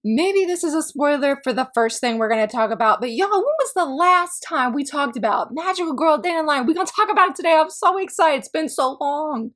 maybe this is a spoiler for the first thing we're going to talk about, but y'all, when was the last time we talked about Magical Girl Dandelion? We're going to talk about it today. I'm so excited. It's been so long.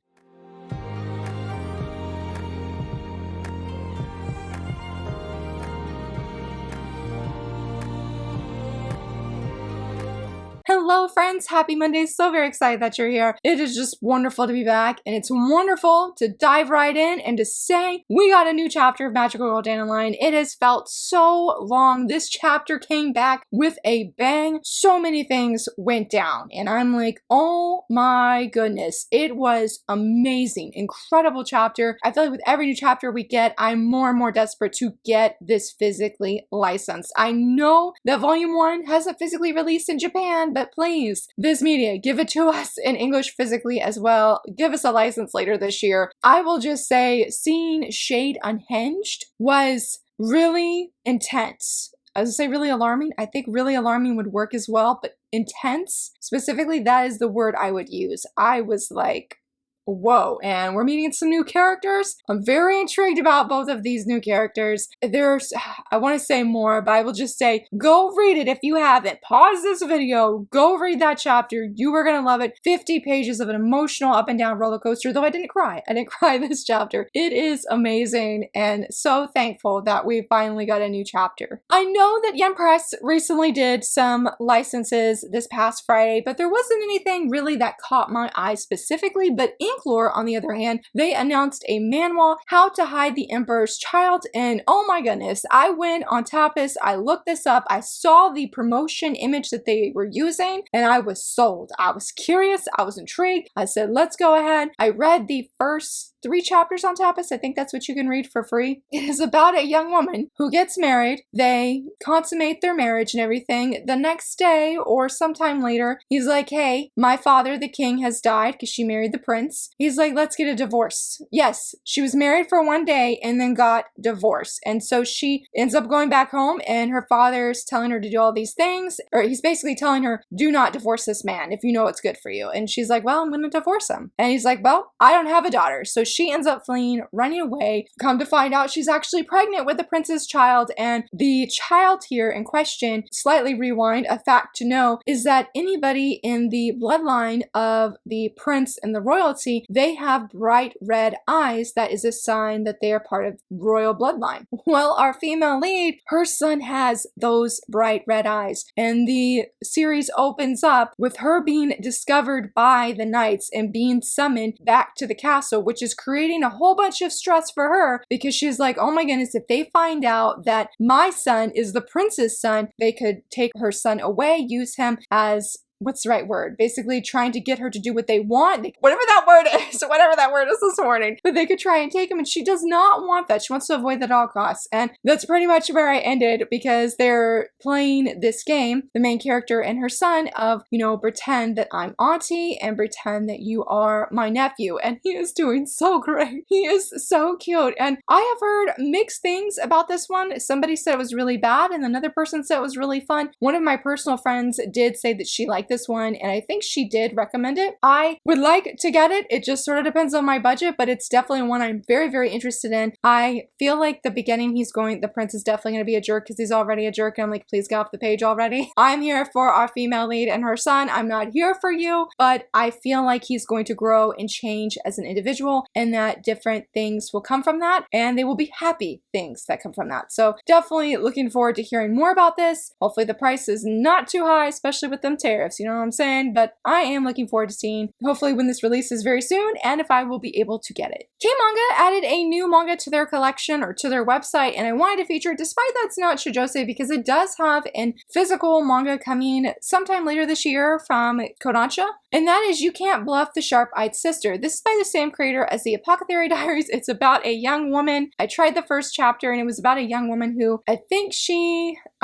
Hello friends, happy Monday. So very excited that you're here. It is just wonderful to be back, and it's wonderful to dive right in and to say we got a new chapter of Magical Girl Dandelion. It has felt so long. This chapter came back with a bang. So many things went down, and I'm like, oh my goodness. It was amazing, incredible chapter. I feel like with every new chapter we get, I'm more and more desperate to get this physically licensed. I know that Volume 1 hasn't physically released in Japan, but please, Viz Media, give it to us in English physically as well. Give us a license later this year. I will just say, seeing Shade Unhinged was really intense. I was gonna say really alarming. I think really alarming would work as well, but intense, specifically, that is the word I would use. I was like, whoa, and we're meeting some new characters. I'm very intrigued about both of these new characters. I want to say more, but I will just say, go read it if you haven't. Pause this video, go read that chapter. You are going to love it. 50 pages of an emotional up and down roller coaster, though I didn't cry. I didn't cry this chapter. It is amazing, and so thankful that we finally got a new chapter. I know that Yen Press recently did some licenses this past Friday, but there wasn't anything really that caught my eye specifically, but Inklore, on the other hand, they announced a manhwa, How to Hide the Emperor's Child, and oh my goodness, I went on Tapas, I looked this up, I saw the promotion image that they were using, and I was sold. I was curious, I was intrigued, I said, let's go ahead. I read the first 3 chapters on Tapas. I think that's what you can read for free. It is about a young woman who gets married. They consummate their marriage and everything. The next day or sometime later, he's like, hey, my father, the king, has died because she married the prince. He's like, let's get a divorce. Yes, she was married for 1 day and then got divorced. And so she ends up going back home, and her father's telling her to do all these things, or he's basically telling her, do not divorce this man if you know what's good for you. And she's like, well, I'm going to divorce him. And he's like, well, I don't have a daughter. So she ends up fleeing, running away. Come to find out, she's actually pregnant with the prince's child, and the child here in question, slightly rewind, a fact to know is that anybody in the bloodline of the prince and the royalty, they have bright red eyes. That is a sign that they are part of royal bloodline. Well, our female lead, her son has those bright red eyes, and the series opens up with her being discovered by the knights and being summoned back to the castle, which is creating a whole bunch of stress for her because she's like, oh my goodness, if they find out that my son is the prince's son, they could take her son away, use him as, what's the right word? Basically trying to get her to do what they want. Whatever that word is this morning. But they could try and take him, and she does not want that. She wants to avoid that at all costs. And that's pretty much where I ended, because they're playing this game, the main character and her son, of, you know, pretend that I'm auntie and pretend that you are my nephew. And he is doing so great. He is so cute. And I have heard mixed things about this one. Somebody said it was really bad, and another person said it was really fun. One of my personal friends did say that she liked this one, and I think she did recommend it. I would like to get it. It just sort of depends on my budget, but it's definitely one I'm very, very interested in. I feel like the beginning the prince is definitely going to be a jerk because he's already a jerk, and I'm like, please get off the page already. I'm here for our female lead and her son. I'm not here for you, but I feel like he's going to grow and change as an individual, and that different things will come from that, and they will be happy things that come from that. So definitely looking forward to hearing more about this. Hopefully the price is not too high, especially with them tariffs. You know what I'm saying? But I am looking forward to seeing, hopefully, when this releases very soon, and if I will be able to get it. KMANGA added a new manga to their collection, or to their website, and I wanted to feature it despite that it's not shoujo, because it does have an physical manga coming sometime later this year from Kodansha, and that is You Can't Bluff the Sharp-Eyed Sister. This is by the same creator as the Apothecary Diaries. It's about a young woman. I tried the first chapter, and it was about a young woman who, I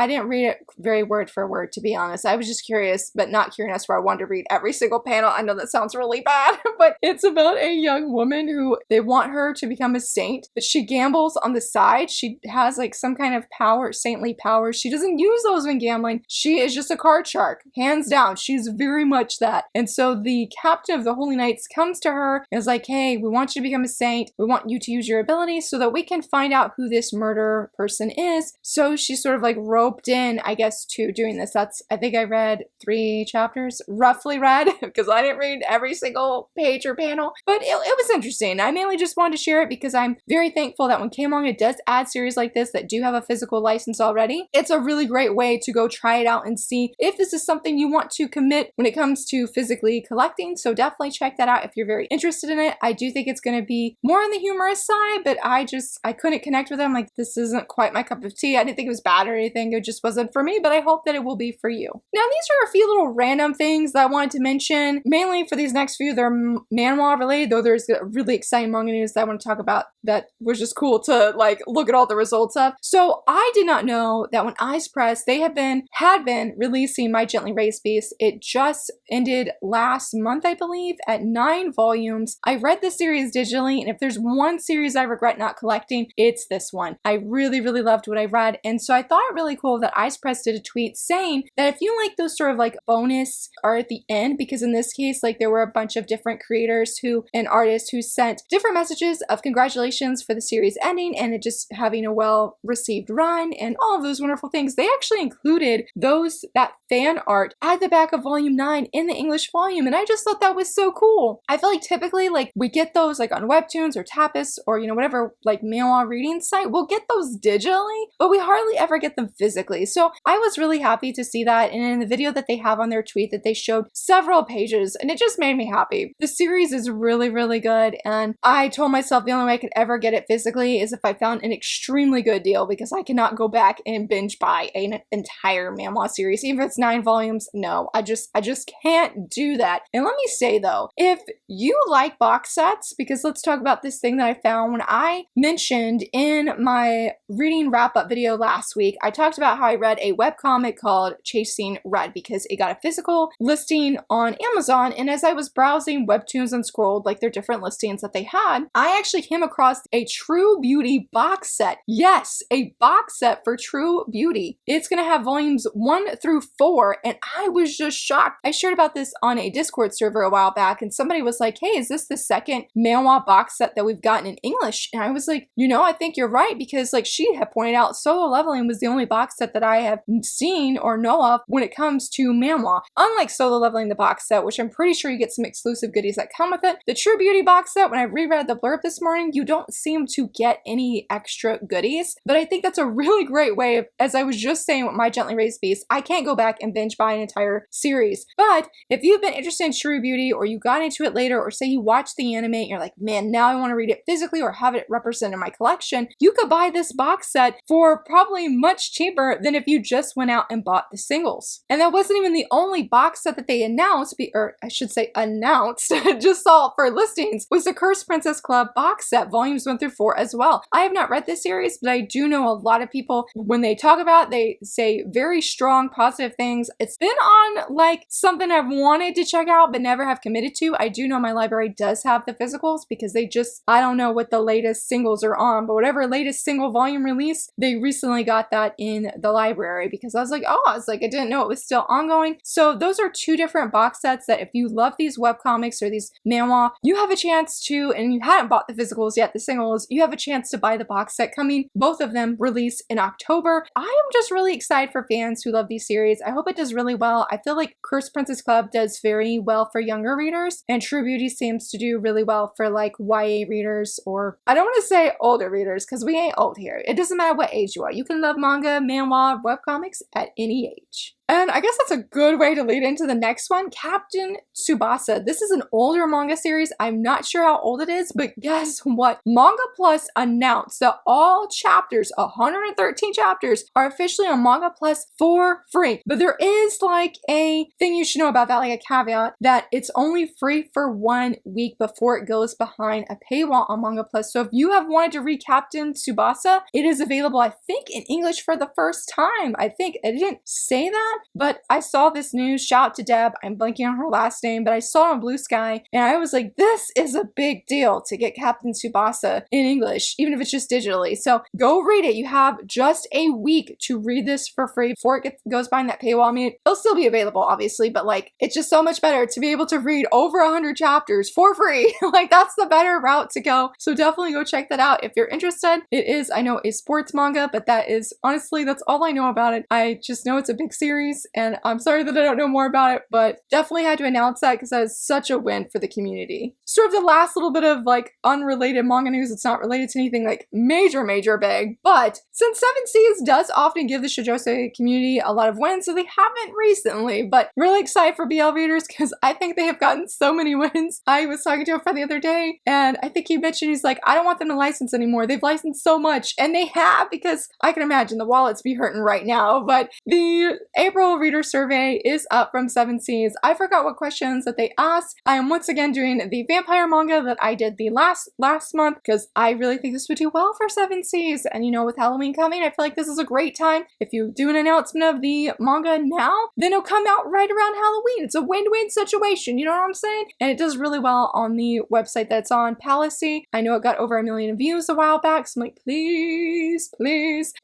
didn't read it very word for word, to be honest. I was just curious, but not not curious where I wanted to read every single panel. I know that sounds really bad, but it's about a young woman who they want her to become a saint, but she gambles on the side. She has like some kind of power, saintly powers. She doesn't use those when gambling. She is just a card shark, hands down. She's very much that. And so the captain of the Holy Knights comes to her and is like, hey, we want you to become a saint. We want you to use your abilities so that we can find out who this murderer person is. So she's sort of like roped in, I guess, to doing this. That's, I think I read 3 chapters, roughly read, because I didn't read every single page or panel, but it was interesting. I mainly just wanted to share it because I'm very thankful that when KMANGA does add series like this that do have a physical license already, it's a really great way to go try it out and see if this is something you want to commit when it comes to physically collecting. So definitely check that out if you're very interested in it. I do think it's going to be more on the humorous side, but I couldn't connect with them. Like, this isn't quite my cup of tea. I didn't think it was bad or anything. It just wasn't for me, but I hope that it will be for you. Now, these are a few little random things that I wanted to mention. Mainly for these next few, they're manhwa related, though there's really exciting manga news that I want to talk about that was just cool to like look at all the results of. So I did not know that when Eyes Press, they had been releasing My Gently Raised Beast. It just ended last month, I believe, at 9 volumes. I read the series digitally, and if there's one series I regret not collecting, it's this one. I really, really loved what I read, and so I thought it really cool that Eyes Press did a tweet saying that if you like those sort of like bonus are at the end, because in this case, like there were a bunch of different creators and artists who sent different messages of congratulations for the series ending and it just having a well-received run and all of those wonderful things. They actually included that fan art at the back of volume 9 in the English volume, and I just thought that was so cool. I feel like typically like we get those like on Webtoons or Tapas or whatever like manhwa reading site, we'll get those digitally, but we hardly ever get them physically. So I was really happy to see that, and in the video that they have on their tweet that they showed several pages, and it just made me happy. The series is really, really good, and I told myself the only way I could ever get it physically is if I found an extremely good deal, because I cannot go back and binge buy an entire manhwa series, even if it's 9 volumes. No, I just can't do that. And let me say though, if you like box sets, because let's talk about this thing that I found when I mentioned in my reading wrap-up video last week. I talked about how I read a webcomic called Chasing Red because it got a physical listing on Amazon, and as I was browsing Webtoons and scrolled like their different listings that they had, I actually came across a True Beauty box set. Yes, a box set for True Beauty. It's gonna have volumes 1 through 4, and I was just shocked. I shared about this on a Discord server a while back, and somebody was like, hey, is this the second manhwa box set that we've gotten in English? And I was like, I think you're right, because like she had pointed out, Solo Leveling was the only box set that I have seen or know of when it comes to manhwa. Unlike Solo Leveling the box set, which I'm pretty sure you get some exclusive goodies that come with it, the True Beauty box set, when I reread the blurb this morning, you don't seem to get any extra goodies. But I think that's a really great way of, as I was just saying with My Gently Raised Beast, I can't go back and binge buy an entire series. But if you've been interested in True Beauty, or you got into it later, or say you watched the anime and you're like, man, now I want to read it physically or have it represented in my collection, you could buy this box set for probably much cheaper than if you just went out and bought the singles. And that wasn't even the only box set that they announced, or I should say announced, just saw for listings, was the Cursed Princess Club box set, volumes 1 through 4 as well. I have not read this series, but I do know a lot of people, when they talk about it, they say very strong, positive things. It's been on like something I've wanted to check out, but never have committed to. I do know my library does have the physicals because they just, I don't know what the latest singles are on, but whatever latest single volume release, they recently got that in the library because I was like, I didn't know it was still ongoing. So those are 2 different box sets that if you love these webcomics or these manhwa, you have a chance to, and you hadn't bought the physicals yet, the singles, you have a chance to buy the box set coming. Both of them release in October. I am just really excited for fans who love these series. I hope it does really well. I feel like Cursed Princess Club does very well for younger readers, and True Beauty seems to do really well for like YA readers, or I don't want to say older readers because we ain't old here. It doesn't matter what age you are. You can love manga, manhwa, webcomics at any age. And I guess that's a good way to lead into the next one, Captain Tsubasa. This is an older manga series. I'm not sure how old it is, but guess what? Manga Plus announced that all chapters, 113 chapters, are officially on Manga Plus for free. But there is like a thing you should know about that, like a caveat, that it's only free for 1 week before it goes behind a paywall on Manga Plus. So if you have wanted to read Captain Tsubasa, it is available, I think, in English for the first time. I think it didn't say that, but I saw this news. Shout out to Deb. I'm blanking on her last name, but I saw it on Blue Sky, and I was like, this is a big deal to get Captain Tsubasa in English, even if it's just digitally. So go read it. You have just a week to read this for free before it goes behind that paywall. I mean, it'll still be available, obviously, but like, it's just so much better to be able to read over 100 chapters for free. Like, that's the better route to go. So definitely go check that out if you're interested. It is, I know, a sports manga, but that is honestly, that's all I know about it. I just know it's a big series, and I'm sorry that I don't know more about it, but definitely had to announce that because that is such a win for the community. Sort of the last little bit of like unrelated manga news. It's not related to anything like major big, but since Seven Seas does often give the shoujo community a lot of wins, so they haven't recently, but really excited for BL readers because I think they have gotten so many wins. I was talking to a friend the other day, and I think he mentioned, he's like, I don't want them to license anymore. They've licensed so much, and they have, because I can imagine the wallets be hurting right now. But the April reader survey is up from Seven Seas. I forgot what questions that they asked. I am once again doing the vampire manga that I did the last month because I really think this would do well for Seven Seas. And you know, with Halloween coming, I feel like this is a great time. If you do an announcement of the manga now, then it'll come out right around Halloween. It's a win-win situation, you know what I'm saying? And it does really well on the website that it's on, Palacy. I know it got over 1 million views a while back, so I'm like, please,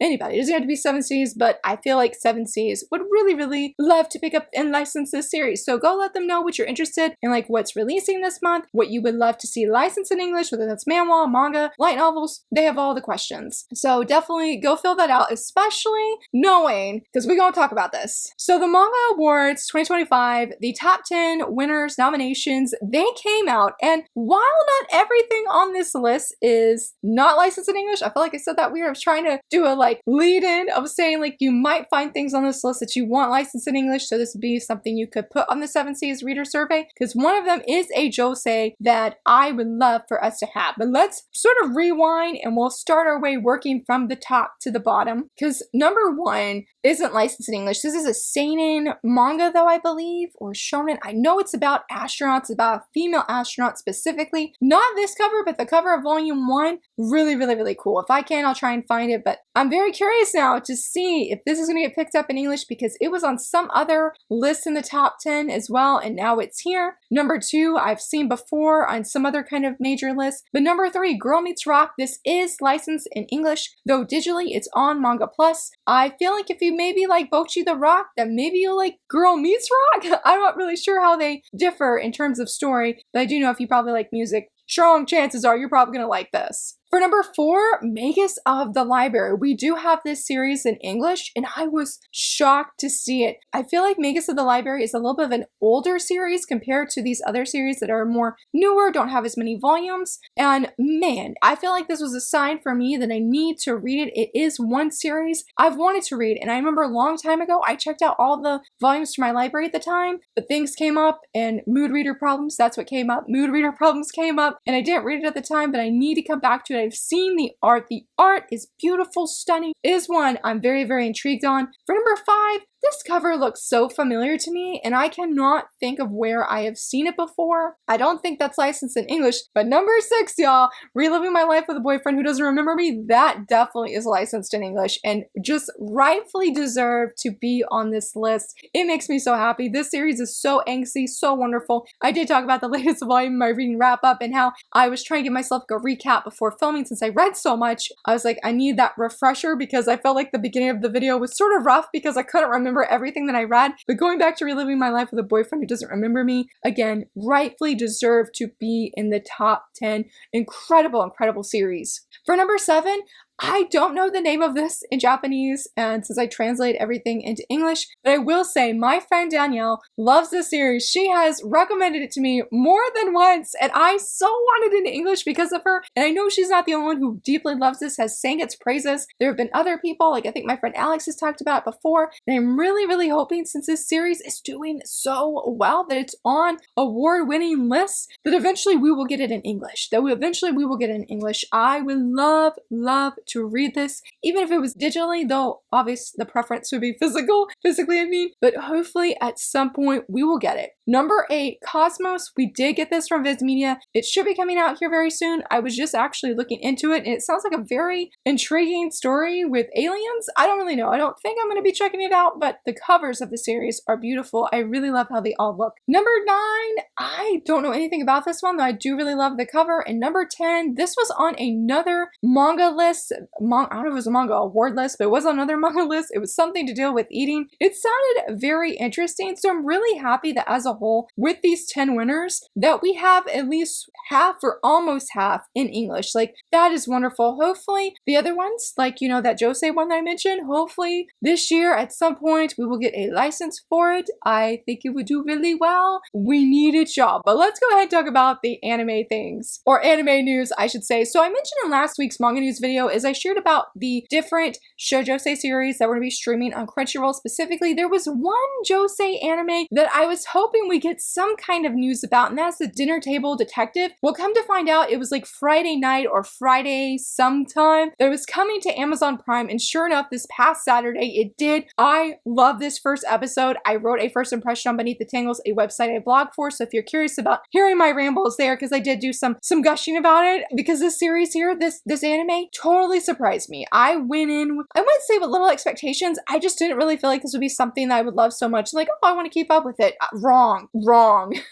anybody. It doesn't have to be Seven Seas, but I feel like Seven Seas would really love to pick up and license this series. So go let them know what you're interested in, like what's releasing this month, what you would love to see licensed in English, whether that's manhwa, manga, light novels. They have all the questions. So definitely go fill that out, especially knowing, because we're going to talk about this. So the Manga Awards 2025, the top 10 winners, nominations, they came out, and while not everything on this list is not licensed in English, I feel like I said that weird. I was trying to do a like lead in of saying like you might find things on this list that you want licensed in English, so this would be something you could put on the Seven Seas reader survey, because one of them is a josei that I would love for us to have. But let's sort of rewind and we'll start our way working from the top to the bottom, because number one isn't licensed in English. This is a seinen manga though, I believe, or shonen. I know it's about astronauts, about a female astronaut specifically. Not this cover, but the cover of volume 1. Really cool. If I can, I'll try and find it, but I'm very curious now to see if this is going to get picked up in English, because it was on some other list in the top 10 as well, and now it's here. Number 2, I've seen before on some other kind of major list. But number 3, Girl Meets Rock. This is licensed in English, though digitally it's on Manga Plus. I feel like if you maybe like Bocchi the Rock, then maybe you'll like Girl Meets Rock. I'm not really sure how they differ in terms of story, but I do know if you probably like music, strong chances are you're probably gonna like this. For number 4, Magus of the Library. We do have this series in English, and I was shocked to see it. I feel like Magus of the Library is a little bit of an older series compared to these other series that are more newer, don't have as many volumes. And man, I feel like this was a sign for me that I need to read it. It is one series I've wanted to read, and I remember a long time ago, I checked out all the volumes from my library at the time, but things came up and mood reader problems, that's what came up. Mood reader problems came up, and I didn't read it at the time, but I need to come back to it. I've seen the art. The art is beautiful, stunning. It is one I'm very intrigued on. For number 5, this cover looks so familiar to me, and I cannot think of where I have seen it before. I don't think that's licensed in English, but number 6, y'all, Reliving My Life with a Boyfriend Who Doesn't Remember Me, that definitely is licensed in English and just rightfully deserved to be on this list. It makes me so happy. This series is so angsty, so wonderful. I did talk about the latest volume in my reading wrap up and how I was trying to give myself a recap before filming since I read so much. I was like, I need that refresher because I felt like the beginning of the video was sort of rough because I couldn't remember everything that I read, but going back to Reliving My Life with a Boyfriend Who Doesn't Remember Me, again, rightfully deserved to be in the top 10. Incredible series. For number 7, I don't know the name of this in Japanese, and since I translate everything into English, but I will say my friend Danielle loves this series. She has recommended it to me more than once, and I so wanted it in English because of her, and I know she's not the only one who deeply loves this, has sang its praises. There have been other people, like I think my friend Alex has talked about it before, and I'm really hoping, since this series is doing so well, that it's on award-winning lists, that eventually we will get it in English. I would love to read this, even if it was digitally, though obviously the preference would be physically I mean, but hopefully at some point we will get it. Number 8, Cosmos. We did get this from Viz Media. It should be coming out here very soon. I was just actually looking into it, and it sounds like a very intriguing story with aliens. I don't really know. I don't think I'm going to be checking it out, but the covers of the series are beautiful. I really love how they all look. Number 9, I don't know anything about this one, though I do really love the cover. And number 10, this was on another manga list. I don't know if it was a manga award list, but it was on another manga list. It was something to deal with eating. It sounded very interesting, so I'm really happy that as a whole, with these 10 winners, that we have at least half or almost half in English. Like, that is wonderful. Hopefully the other ones, like, you know, that Josei one that I mentioned, hopefully this year at some point we will get a license for it. I think it would do really well. We need it, y'all. But let's go ahead and talk about the anime things, or anime news, I should say. So I mentioned in last week's manga news video, as I shared about the different shoujosei series that we're going to be streaming on CrunchyRoll specifically, there was one josei anime that I was hoping we get some kind of news about, and that's the Dinner Table Detective. We'll come to find out it was like Friday night or Friday sometime that it was coming to Amazon Prime, and sure enough, this past Saturday it did. I love this first episode. I wrote a first impression on Beneath the Tangles, a website I blog for, so if you're curious about hearing my rambles there, because I did do some gushing about it, because this series here, this anime totally surprised me. I went in, I wouldn't say with little expectations, I just didn't really feel like this would be something that I would love so much, like, oh, I want to keep up with it. Wrong.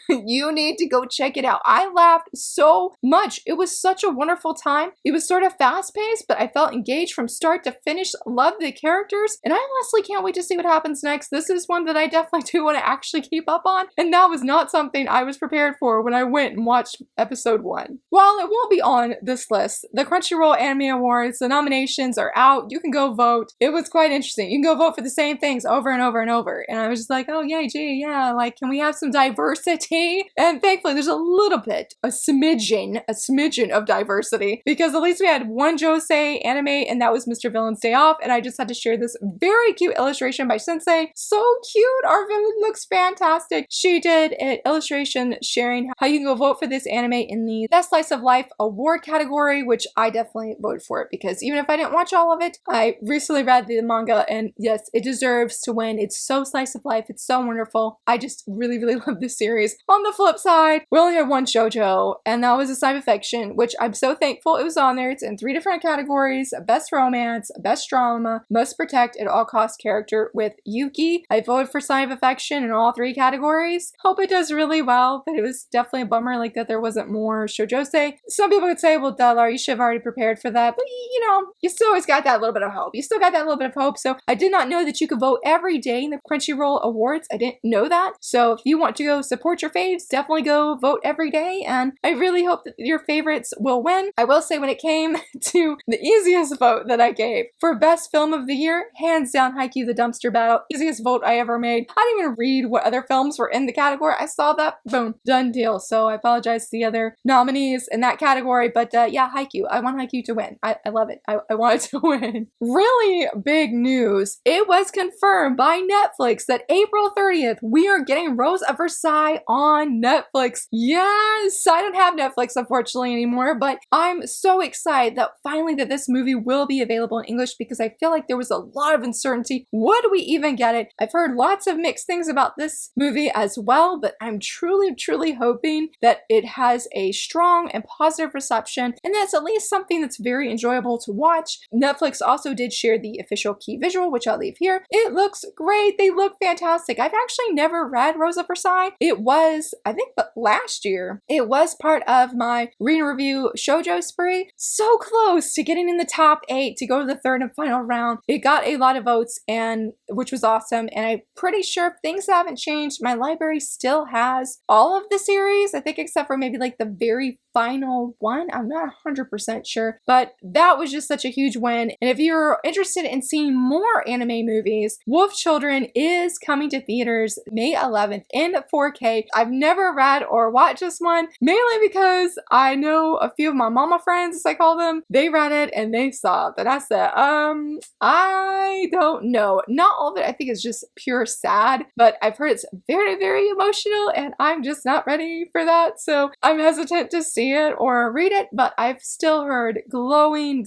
You need to go check it out. I laughed so much. It was such a wonderful time. It was sort of fast-paced, but I felt engaged from start to finish. Loved the characters, and I honestly can't wait to see what happens next. This is one that I definitely do want to actually keep up on, and that was not something I was prepared for when I went and watched episode 1. While it won't be on this list, the Crunchyroll Anime Awards, the nominations are out. You can go vote. It was quite interesting. You can go vote for the same things over and over and over, and I was just like, oh yay, gee, yeah, like, can we have some diversity? And thankfully there's a little bit, a smidgen of diversity, because at least we had one josei anime, and that was Mr. Villain's Day Off, and I just had to share this very cute illustration by Sensei. So cute. Our villain looks fantastic. She did an illustration sharing how you can go vote for this anime in the Best Slice of Life award category, which I definitely voted for it, because even if I didn't watch all of it, I recently read the manga, and yes, it deserves to win. It's so slice of life. It's so wonderful. I just really love this series. On the flip side, we only had one shoujo, and that was A Sign of Affection, which I'm so thankful it was on there. It's in 3 different categories: Best Romance, Best Drama, Must Protect at All Cost Character with Yuki. I voted for Sign of Affection in all 3 categories. Hope it does really well, but it was definitely a bummer like that there wasn't more shoujosei. Some people would say, well, Delar, you should have already prepared for that, but you know, you still always got that little bit of hope. You still got that little bit of hope. So I did not know that you could vote every day in the Crunchyroll Awards. I didn't know that. So if you want to go support your faves, definitely go vote every day, and I really hope that your favorites will win. I will say, when it came to the easiest vote that I gave for Best Film of the Year, hands down, Haikyuu the Dumpster Battle, easiest vote I ever made. I didn't even read what other films were in the category. I saw that, boom, done deal. So I apologize to the other nominees in that category, but yeah, Haikyuu. I want Haikyuu to win. I love it. I want it to win. Really big news. It was confirmed by Netflix that April 30th, we are getting Rose of Versailles on Netflix. Yes, I don't have Netflix unfortunately anymore, but I'm so excited that finally that this movie will be available in English, because I feel like there was a lot of uncertainty. Would we even get it? I've heard lots of mixed things about this movie as well, but I'm truly hoping that it has a strong and positive reception, and that's at least something that's very enjoyable to watch. Netflix also did share the official key visual, which I'll leave here. It looks great. They look fantastic. I've actually never read Rose of Versailles. It was, I think, last year, it was part of my read and review shoujo spree. So close to getting in the top 8 to go to the 3rd and final round. It got a lot of votes, and which was awesome, and I'm pretty sure if things haven't changed, my library still has all of the series, I think, except for maybe like the very final one. I'm not 100% sure, but that was just such a huge win. And if you're interested in seeing more anime movies, Wolf Children is coming to theaters May 11th in 4K. I've never read or watched this one, mainly because I know a few of my mama friends, as I call them, they read it and they saw it. And I said, I don't know. Not all of it, I think, is just pure sad, but I've heard it's very emotional, and I'm just not ready for that. So I'm hesitant to see see it or read it, but I've still heard glowing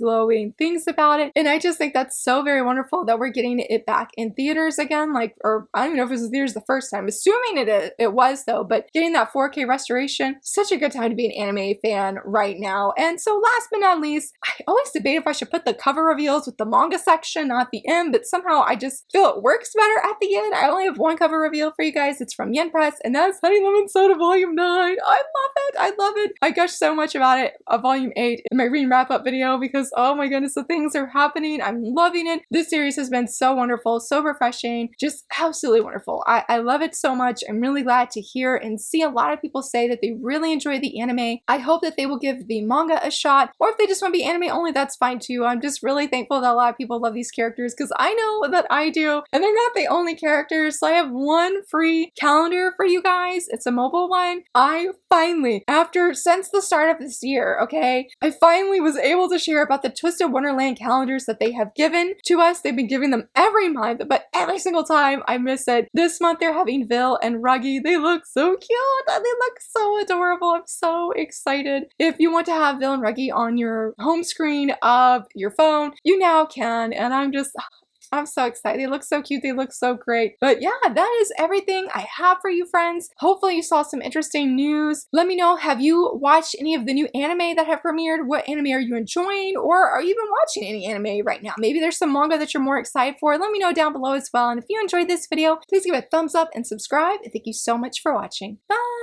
things about it. And I just think that's so very wonderful that we're getting it back in theaters again. Like, or I don't even know if it was in theaters the first time, assuming it was though, but getting that 4K restoration, such a good time to be an anime fan right now. And so last but not least, I always debate if I should put the cover reveals with the manga section, not the end, but somehow I just feel it works better at the end. I only have one cover reveal for you guys. It's from Yen Press, and that's Honey Lemon Soda Volume 9. I love it. I love it. I gushed so much about it, Volume 8, in my reading wrap-up video because, oh my goodness, the things are happening. I'm loving it. This series has been so wonderful, so refreshing, just absolutely wonderful. I love it so much. I'm really glad to hear and see a lot of people say that they really enjoy the anime. I hope that they will give the manga a shot, or if they just want to be anime only, that's fine too. I'm just really thankful that a lot of people love these characters because I know that I do, and they're not the only characters. So I have one free calendar for you guys. It's a mobile one. I finally, since the start of this year, okay, I finally was able to share about the Twisted Wonderland calendars that they have given to us. They've been giving them every month, but every single time I miss it. This month they're having Vil and Ruggy. They look so cute. They look so adorable. I'm so excited. If you want to have Vil and Ruggy on your home screen of your phone, you now can, and I'm so excited. They look so cute. They look so great. But yeah, that is everything I have for you, friends. Hopefully you saw some interesting news. Let me know, have you watched any of the new anime that have premiered? What anime are you enjoying? Or are you even watching any anime right now? Maybe there's some manga that you're more excited for. Let me know down below as well. And if you enjoyed this video, please give it a thumbs up and subscribe. And thank you so much for watching. Bye!